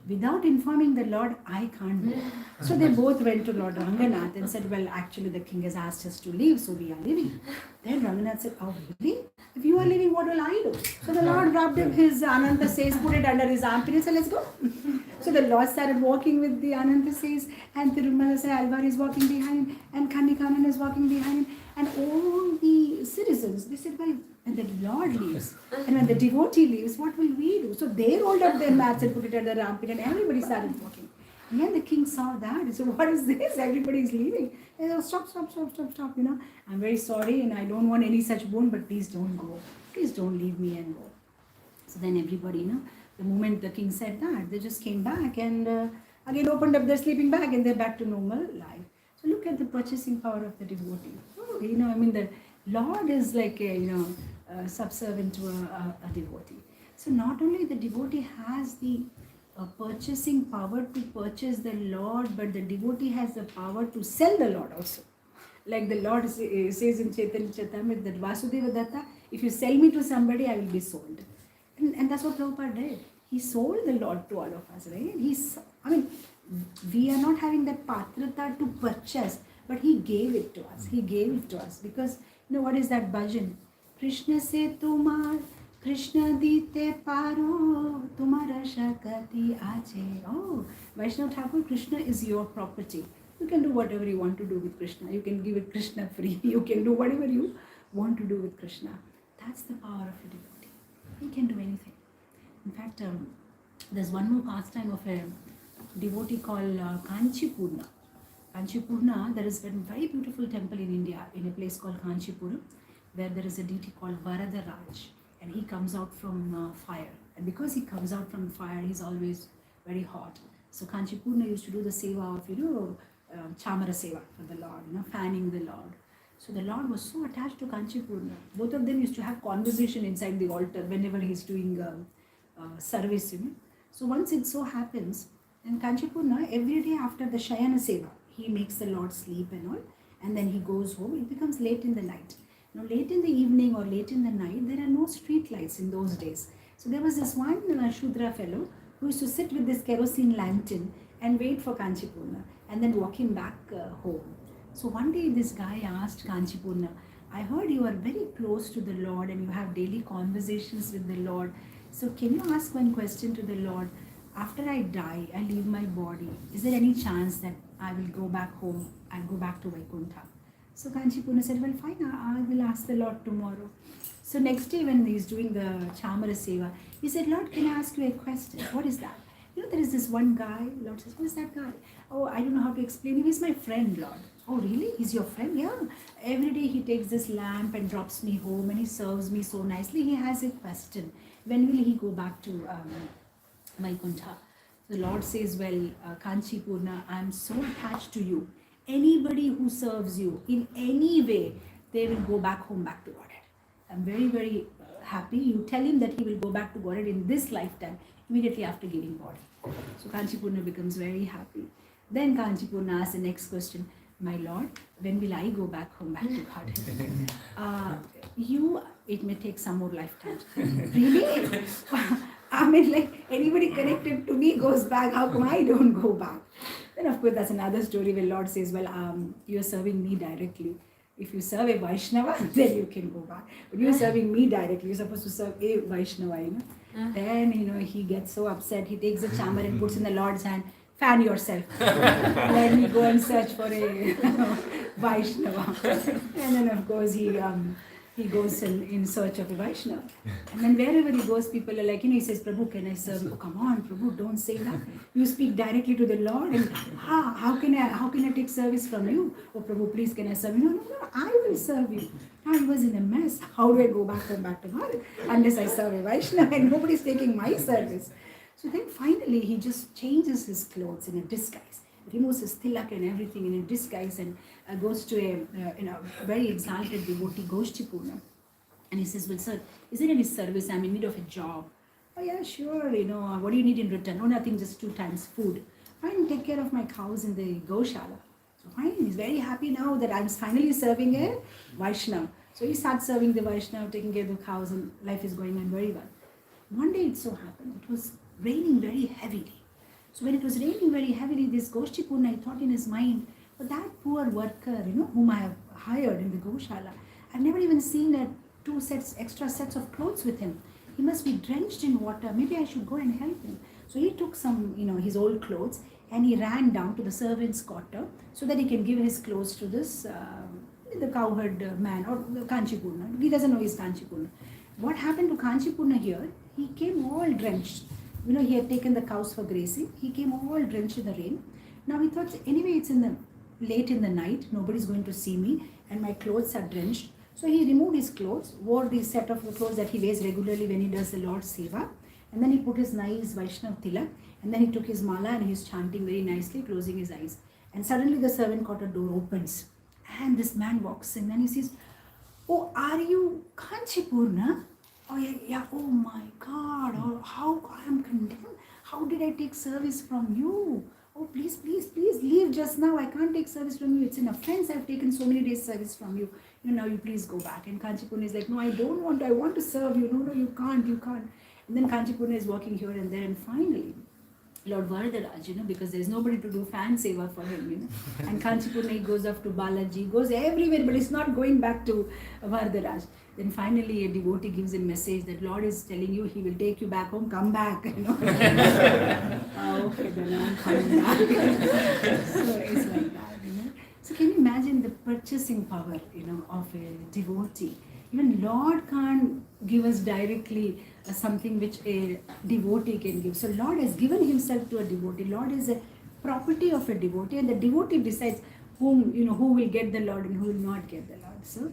Without informing the Lord, I can't go. So they both went to Lord Ranganath and said, well, actually the king has asked us to leave, so we are leaving. Then Ranganath said, oh, really? If you are leaving, what will I do? So the Lord rubbed up his Ananta says, put it under his armpit and said, let's go. So the Lord started walking with the Ananta says, and Tirumalai Alvar is walking behind him, and Kanikanan is walking behind him, and all the citizens, they said, well, when the Lord leaves, and when the devotee leaves, what will we do? So they rolled up their mats and put it under their armpit, and everybody started walking. And then the king saw that. He said, what is this? Everybody is leaving. And they said, stop. I'm very sorry, and I don't want any such boon, but please don't go. Please don't leave me and go. So then everybody, the moment the king said that, they just came back and again opened up their sleeping bag and they're back to normal life. So look at the purchasing power of the devotee. The Lord is like a subservient to a devotee. So not only the devotee has the purchasing power to purchase the Lord, but the devotee has the power to sell the Lord also. Like the Lord says in Chaitanya Charitamrita that Vasudeva Datta, if you sell me to somebody, I will be sold. And that's what Prabhupada did. He sold the Lord to all of us, right? We are not having that patrata to purchase, but He gave it to us. He gave it to us because, what is that bhajan? Krishna se tumar, Krishna dite paro, tumara shakati ache. Oh, Vaishnava Thakur, Krishna is your property. You can do whatever you want to do with Krishna. You can give it Krishna free. You can do whatever you want to do with Krishna. That's the power of a devotee. He can do anything. In fact, there's one more pastime of a devotee called Kanchipurna. Kanchipurna, there is a very beautiful temple in India, in a place called Kanchipuram, where there is a deity called Varadaraj, and he comes out from fire. And because he comes out from fire, he's always very hot. So Kanchipurna used to do the seva of, Chamara seva for the Lord, fanning the Lord. So the Lord was so attached to Kanchipurna. Both of them used to have conversation inside the altar whenever he's doing service, So once it so happens, in Kanchipurna, every day after the Shayana Seva, he makes the Lord sleep and all, and then he goes home. It becomes late in the night. Late in the evening or late in the night, there are no street lights in those days. So there was this one Shudra fellow who used to sit with this kerosene lantern and wait for Kanchipurna and then walk him back home. So one day this guy asked Kanchipurna, I heard you are very close to the Lord and you have daily conversations with the Lord. So can you ask one question to the Lord? After I die, I leave my body. Is there any chance that I will go back home and go back to Vaikuntha? So Kanchipurna said, well, fine, I will ask the Lord tomorrow. So next day when he's doing the Chamara Seva, he said, Lord, can I ask you a question? What is that? There is this one guy. Lord says, who is that guy? Oh, I don't know how to explain him. He's my friend, Lord. Oh, really? He's your friend? Yeah. Every day he takes this lamp and drops me home and he serves me so nicely. He has a question. When will he go back to Vaikuntha? The Lord says, well, Kanchipurna, I am so attached to you. Anybody who serves you in any way, they will go back home, back to Godhead. I'm very, very happy. You tell him that he will go back to Godhead in this lifetime, immediately after giving body. So Kanchipurna becomes very happy. Then Kanchipurna asks the next question, my Lord, when will I go back home, back to Godhead? It may take some more lifetimes. Really? Anybody connected to me goes back, how come I don't go back? Then of course that's another story where Lord says, well, you're serving me directly. If you serve a Vaishnava, then you can go back. But you're serving me directly. You're supposed to serve a Vaishnava, you know. Then, you know, he gets so upset. He takes the chamber and puts in the Lord's hand. Fan yourself. Let me go and search for a Vaishnava. And then, of course, he goes in search of a Vaishnava. And then wherever he goes, people are like, you know, he says, Prabhu, can I serve you? Oh, come on, Prabhu, don't say that. You speak directly to the Lord. And how can I take service from you? Oh, Prabhu, please, can I serve you? No, I will serve you. I was in a mess. How do I go back to Bharat? Unless I serve a Vaishnava and nobody's taking my service. So then finally, he just changes his clothes in a disguise. Removes his tilak and everything in a disguise and goes to a very exalted devotee, Goshtipurna. And he says, well, sir, is there any service? I'm in need of a job. Oh, yeah, sure. You know, what do you need in return? Oh, nothing, just 2 times food. Fine, take care of my cows in the Goshala. So fine, he's very happy now that I'm finally serving a Vaishnava. So he starts serving the Vaishnava, taking care of the cows, and life is going on very well. One day it so happened, it was raining very heavily. So when it was raining very heavily, this Goshtipurna, he thought in his mind, but that poor worker, you know, whom I have hired in the Goshala, I've never even seen that 2 extra sets of clothes with him. He must be drenched in water. Maybe I should go and help him. So he took some, you know, his old clothes and he ran down to the servant's quarter so that he can give his clothes to this, the cowherd man or the Kanchipurna. He doesn't know he's Kanchipurna. What happened to Kanchipurna here? He came all drenched. You know, he had taken the cows for grazing. He came all drenched in the rain. Now he thought, anyway, it's late in the night. Nobody's going to see me and my clothes are drenched. So he removed his clothes, wore the set of the clothes that he wears regularly when he does the Lord's Seva. And then he put his nice Vaishnav tilak. And then he took his mala and he's chanting very nicely, closing his eyes. And suddenly the servant quarter door opens. And this man walks in and he says, oh, are you Kanchipurna? Oh, yeah, oh my God, oh, how I am condemned. How did I take service from you? Oh, please, leave just now. I can't take service from you. It's an offense. I've taken so many days service from you. You know, now you please go back. And Kanchipurna is like, no, I don't want to. I want to serve you. No, you can't. And then Kanchipurna is walking here and there. And finally, Lord Varadaraj, you know, because there's nobody to do fan seva for him, you know. And Kanchipurna, he goes off to Balaji, goes everywhere, but he's not going back to Varadaraj. Then finally a devotee gives him a message that Lord is telling you he will take you back home, come back, you know. Okay, then I'm coming back. So it's like that, you know. So can you imagine the purchasing power, you know, of a devotee? Even Lord can't give us directly something which a devotee can give. So Lord has given himself to a devotee. Lord is a property of a devotee, and the devotee decides who will get the Lord and who will not get the Lord. So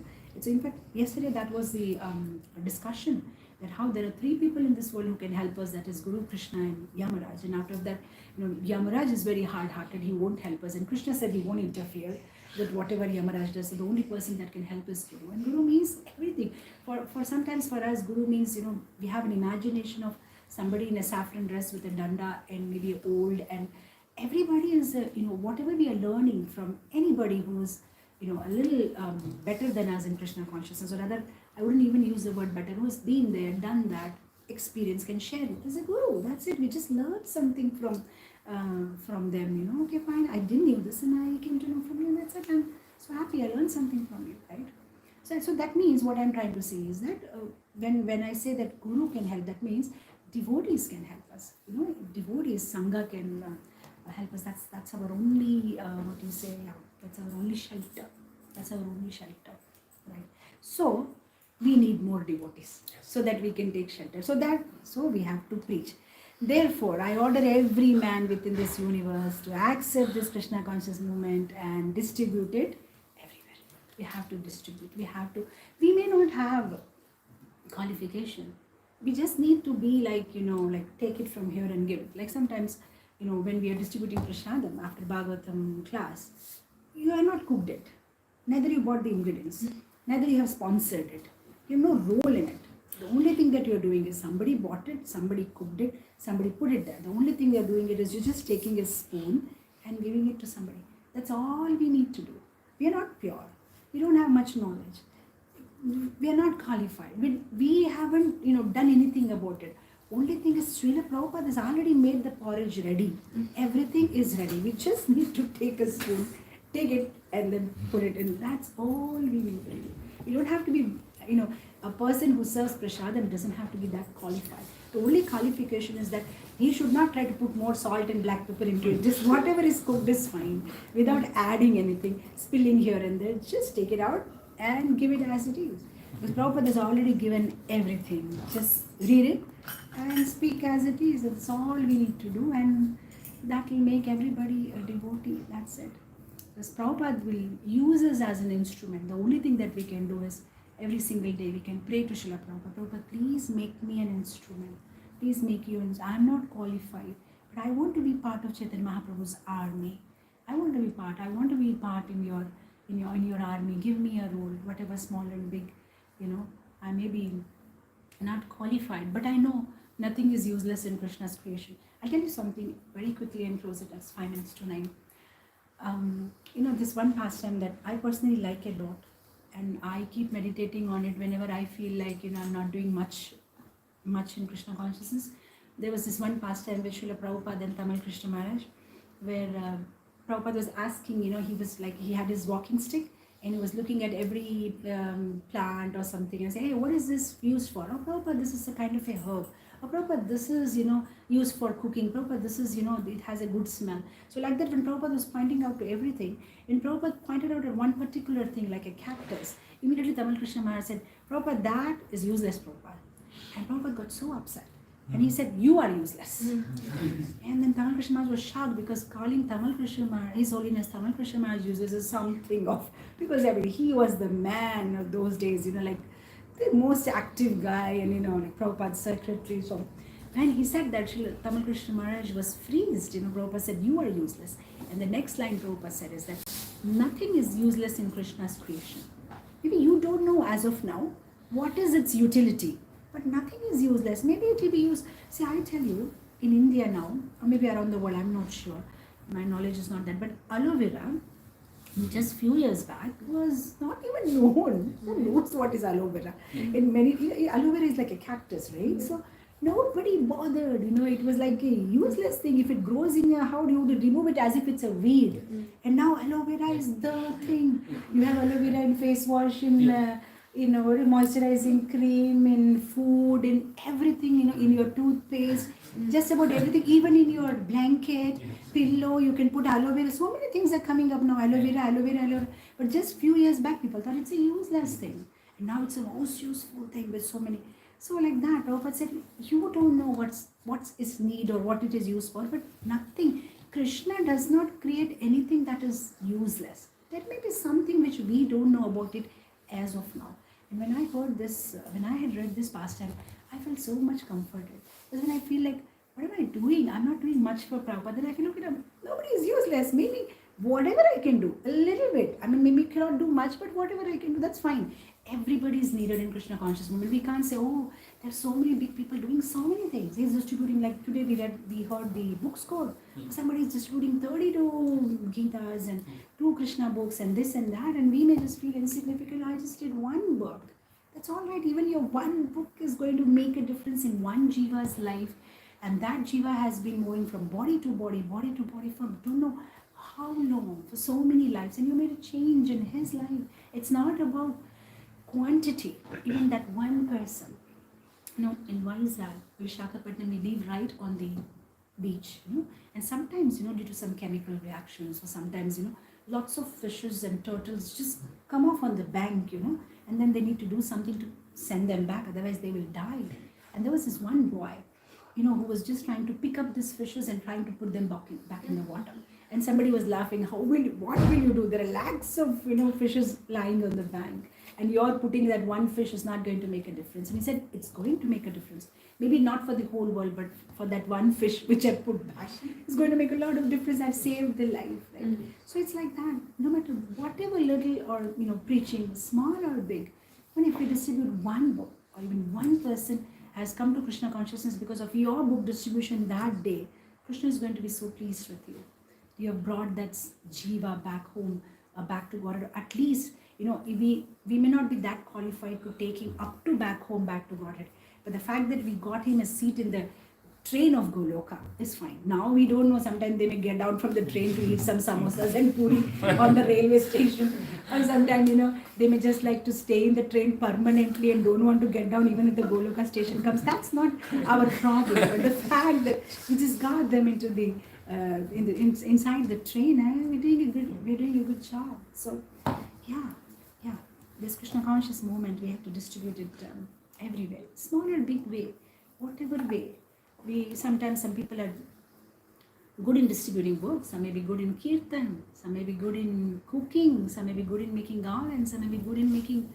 in fact, yesterday that was the discussion, that how there are 3 people in this world who can help us, that is Guru, Krishna and Yamaraj. And after that, you know, Yamaraj is very hard-hearted, he won't help us. And Krishna said he won't interfere with whatever Yamaraj does. So the only person that can help is Guru. And Guru means everything. For sometimes for us, Guru means, you know, we have an imagination of somebody in a saffron dress with a danda and maybe old, and everybody is, you know, whatever we are learning from anybody who's, you know, a little better than us in Krishna consciousness, or rather, I wouldn't even use the word better, who's been there, done that, experience, can share it. There's a Guru, that's it. We just learned something from them, you know. Okay, fine, I didn't know this and I came to know from you, and that's it. I'm so happy I learned something from you, right? So that means what I'm trying to say is that when I say that Guru can help, that means devotees can help us. You know, devotees, Sangha can help us. That's our only, that's our only shelter. That's our only shelter, right? So we need more devotees so that we can take shelter. So we have to preach. Therefore, I order every man within this universe to accept this Krishna conscious movement and distribute it everywhere. We have to distribute. We may not have qualification. We just need to be like, you know, like take it from here and give it. Like sometimes, you know, when we are distributing Prashadam after Bhagavatam class, you are not cooked it. Neither you bought the ingredients. Neither you have sponsored it. You have no role in it. The only thing that you are doing is somebody bought it, somebody cooked it, somebody put it there. The only thing you are doing it is you're just taking a spoon and giving it to somebody. That's all we need to do. We are not pure. We don't have much knowledge. We are not qualified. We haven't, you know, done anything about it. Only thing is Srila Prabhupada has already made the porridge ready. Everything is ready. We just need to take a spoon take it and then put it in. That's all we need. You don't have to be, a person who serves prasadam doesn't have to be that qualified. The only qualification is that he should not try to put more salt and black pepper into it. Just whatever is cooked is fine, without adding anything, spilling here and there. Just take it out and give it as it is. Because Prabhupada has already given everything. Just read it and speak as it is. That's all we need to do, and that will make everybody a devotee. That's it. Because Prabhupada will use us as an instrument. The only thing that we can do is every single day we can pray to Srila Prabhupada. Prabhupada, please make me an instrument. Please make you. I'm not qualified, but I want to be part of Chaitanya Mahaprabhu's army. I want to be part. I want to be part in your army. Give me a role, whatever small and big. I may be not qualified, but I know nothing is useless in Krishna's creation. I'll tell you something very quickly and close it as 5 minutes to 9. This one pastime that I personally like a lot, and I keep meditating on it whenever I feel like I'm not doing much in Krishna consciousness. There was this one pastime with Srila Prabhupada and Tamal Krishna Maharaj, where Prabhupada was asking, he had his walking stick, and he was looking at every plant or something and say, hey, what is this used for? Oh, Prabhupada, this is a kind of a herb. Oh, Prabhupada, this is, used for cooking. Prabhupada, this is, it has a good smell. So like that, when Prabhupada was pointing out to everything, and Prabhupada pointed out at one particular thing, like a cactus, immediately Tamal Krishna Maharaj said, Prabhupada, that is useless, Prabhupada. And Prabhupada got so upset. And he said, you are useless. And then Tamal Krishna Maharaj was shocked, because calling Tamal Krishna Maharaj, His Holiness Tamal Krishna Maharaj useless is something of, because he was the man of those days, like the most active guy, and like Prabhupada's secretary. So when he said that, Tamal Krishna Maharaj was freezed. Prabhupada said, you are useless. And the next line Prabhupada said is that nothing is useless in Krishna's creation. Maybe you don't know as of now what is its utility, but nothing is useless. Maybe it will be used. See, I tell you, in India now, or maybe around the world, I'm not sure. My knowledge is not that. But aloe vera, just few years back, was not even known. Who knows what is aloe vera? In many, aloe vera is like a cactus, right? So nobody bothered. It was like a useless thing. If it grows in your house, you would remove it as if it's a weed. And now aloe vera is the thing. You have aloe vera in face wash, in moisturizing cream, in food, in everything, in your toothpaste, just about everything, even in your blanket, pillow, you can put aloe vera. So many things are coming up now, aloe vera, aloe vera, aloe vera. But just few years back, people thought it's a useless thing. And now it's the most useful thing with so many. So like that, Prabhupada said, you don't know what's its need or what it is used for, but nothing. Krishna does not create anything that is useless. There may be something which we don't know about it as of now. And when I heard this, when I had read this pastime, I felt so much comforted. Because when I feel like, what am I doing? I'm not doing much for Prabhupada. Then I feel, okay, nobody is useless. Maybe whatever I can do, a little bit. I mean, maybe cannot do much, but whatever I can do, that's fine. Everybody is needed in Krishna conscious movement. We can't say, oh, there's so many big people doing so many things. He's distributing, like today we heard the books code. Somebody is distributing 32 Gitas and 2 Krishna books and this and that, and we may just feel insignificant. I just did one book. That's all right. Even your one book is going to make a difference in one jiva's life, and that jiva has been moving from body to body for don't know how long, for so many lives, and you made a change in his life. It's not about quantity, even that one person. In Vizag, Vishakhapatnam, we live right on the beach, and sometimes, due to some chemical reactions, or sometimes, lots of fishes and turtles just come off on the bank, and then they need to do something to send them back, otherwise they will die. And there was this one boy, who was just trying to pick up these fishes and trying to put them back in the water. And somebody was laughing, what will you do? There are lakhs of, fishes lying on the bank, and you're putting that one fish is not going to make a difference. And he said, it's going to make a difference. Maybe not for the whole world, but for that one fish which I put back, it's going to make a lot of difference. I've saved the life. Right? So it's like that. No matter whatever little or, preaching, small or big, even if we distribute one book, or even one person has come to Krishna consciousness because of your book distribution that day, Krishna is going to be so pleased with you. You have brought that jiva back home, back to God. At least, we may not be that qualified to take him up to back home, back to Godhead. But the fact that we got him a seat in the train of Goloka is fine. Now we don't know, sometimes they may get down from the train to eat some samosas and puri on the railway station. Or sometimes, they may just like to stay in the train permanently and don't want to get down even if the Goloka station comes. That's not our problem. But the fact that we just got them into the inside the train, we're doing a good job. So yeah. This Krishna conscious movement, we have to distribute it everywhere, small or big way, whatever way. Sometimes some people are good in distributing books, some may be good in kirtan, some may be good in cooking, some may be good in making garlands, some may be good in making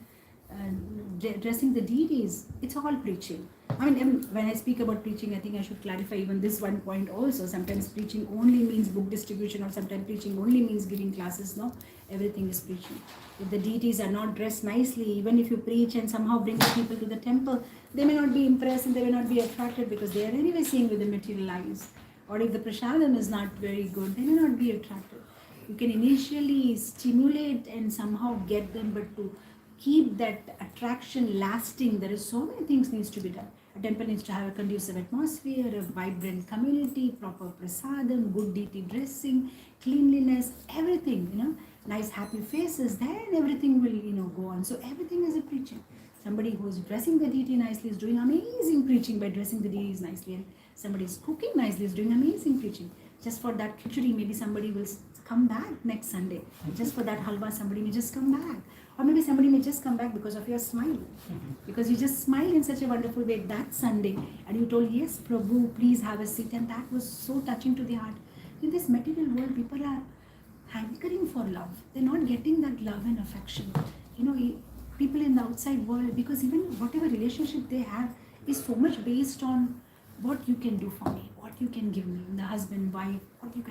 dressing the deities. It's all preaching. I mean, when I speak about preaching, I think I should clarify even this one point also. Sometimes preaching only means book distribution, or sometimes preaching only means giving classes. No, everything is preaching. If the deities are not dressed nicely, even if you preach and somehow bring the people to the temple, they may not be impressed and they may not be attracted because they are anyway seeing with the material eyes. Or if the prasadam is not very good, they may not be attracted. You can initially stimulate and somehow get them, but to keep that attraction lasting, there is so many things needs to be done. A temple needs to have a conducive atmosphere, a vibrant community, proper prasadam, good deity dressing, cleanliness, everything, nice happy faces, then everything will, go on. So everything is a preaching. Somebody who is dressing the deity nicely is doing amazing preaching by dressing the deities nicely, and somebody is cooking nicely is doing amazing preaching. Just for that khichdi, maybe somebody will come back next Sunday. Just for that halwa, somebody may just come back. Or maybe somebody may just come back because of your smile. Because you just smiled in such a wonderful way that Sunday and you told, yes, Prabhu, please have a seat. And that was so touching to the heart. In this material world, people are hankering for love. They're not getting that love and affection. People in the outside world, because even whatever relationship they have is so much based on what you can do for me, what you can give me, the husband, wife,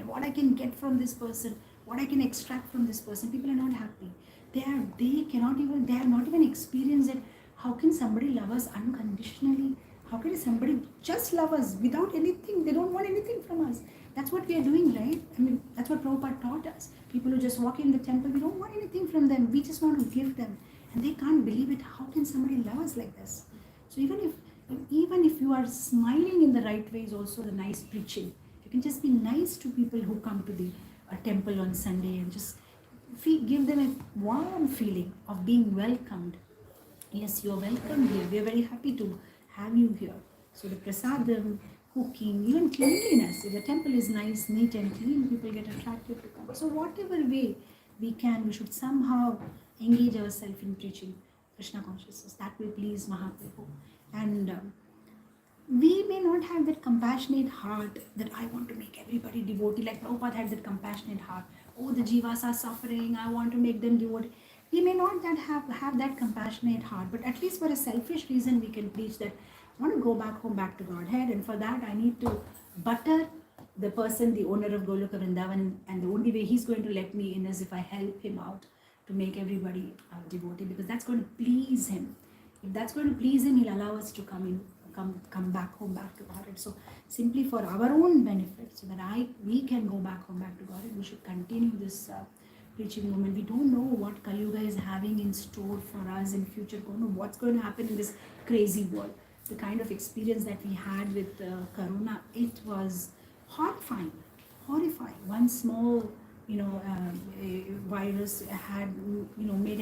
what I can get from this person, what I can extract from this person. People are not happy. They have not even experienced it. How can somebody love us unconditionally? How can somebody just love us without anything? They don't want anything from us. That's what we are doing, right? I mean, that's what Prabhupada taught us. People who just walk in the temple, we don't want anything from them. We just want to give them. And they can't believe it. How can somebody love us like this? So even if you are smiling in the right way is also the nice preaching. You can just be nice to people who come to the temple on Sunday and just give them a warm feeling of being welcomed. Yes, you are welcome here. We are very happy to have you here. So the prasadam, cooking, even cleanliness. If the temple is nice, neat and clean, people get attracted to come. So whatever way we can, we should somehow engage ourselves in preaching Krishna consciousness. That will please Mahaprabhu. And we may not have that compassionate heart that I want to make everybody devotee, like Prabhupada had that compassionate heart. Oh, the jivas are suffering, I want to make them devotee. We may not have that compassionate heart, but at least for a selfish reason we can preach that I want to go back home, back to Godhead, and for that I need to butter the person, the owner of Goloka Vrindavan, and the only way he's going to let me in is if I help him out to make everybody devotee, because that's going to please him. If that's going to please him, he'll allow us to come back home, back to Godhead. So simply for our own benefit, so that we can go back home, back to Godhead, we should continue this preaching movement. We don't know what Kali Yuga is having in store for us in future. We don't know what's going to happen in this crazy world. The kind of experience that we had with Corona, it was horrifying. One small virus had made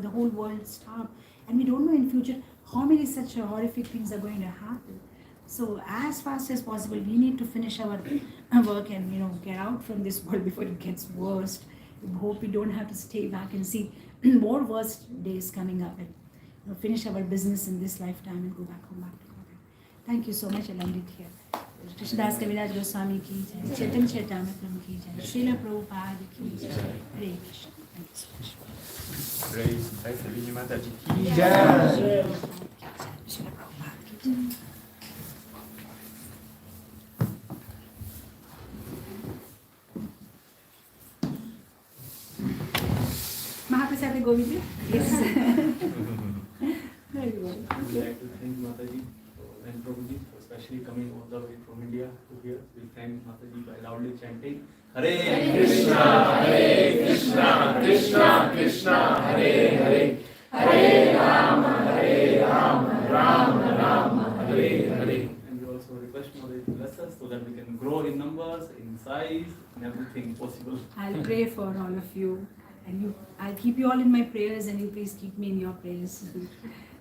the whole world stop, and we don't know in future how many such horrific things are going to happen. So as fast as possible we need to finish our work and get out from this world before it gets worse. We hope we don't have to stay back and see more worst days coming up, and finish our business in this lifetime and go back home, back to God. Thank you so much. I'll end it here. Krishnadas Kaviraj Goswami ki jai, Chaitanya Charitamrita Prabhu ki jai, Srila Prabhupada ki jai. Hare Krishna. Thank you so much. Praise Nitai Sevini Mataji ki Jai. Srila Prabhupada ki jai. Mahaprasad will go with you? Yes. Very well. I would like to thank Mataji and Prabhuji for especially coming all the way from India to here. We thank Mataji by loudly chanting Hare Krishna, Krishna Krishna, Hare Hare, Hare Rama, Rama Rama, Hare Hare. And we also request Mataji to bless us so that we can grow in numbers, in size, in everything possible. I'll pray for all of you, and I'll keep you all in my prayers, and you please keep me in your prayers.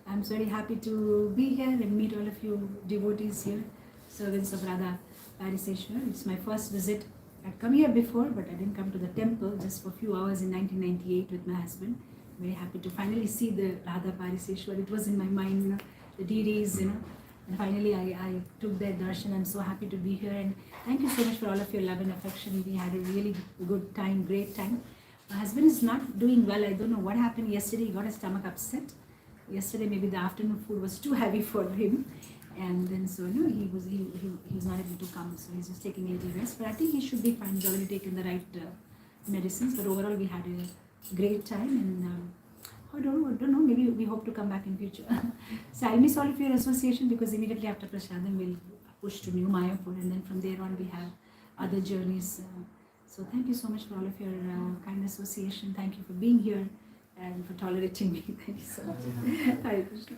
I'm very happy to be here and meet all of you devotees here, servants of Radha Pariseshwar. It's my first visit. I'd come here before, but I didn't come to the temple just for a few hours in 1998 with my husband. Very happy to finally see the Radha Pariseshwar. It was in my mind, the deities, and finally I took their darshan. I'm so happy to be here, and thank you so much for all of your love and affection. We had a really good time, great time. My husband is not doing well. I don't know what happened yesterday. He got his stomach upset. Yesterday maybe the afternoon food was too heavy for him, and then so he was not able to come. So he's just taking a little rest. But I think he should be fine. He's already taken the right medicines. But overall we had a great time, and I don't know, maybe we hope to come back in future. So I'll miss all of your association, because immediately after Prasadam we'll push to New Mayapur, and then from there on we have other journeys. So thank you so much for all of your kind association. Thank you for being here and for tolerating me. Thank you so much. Hare Krishna.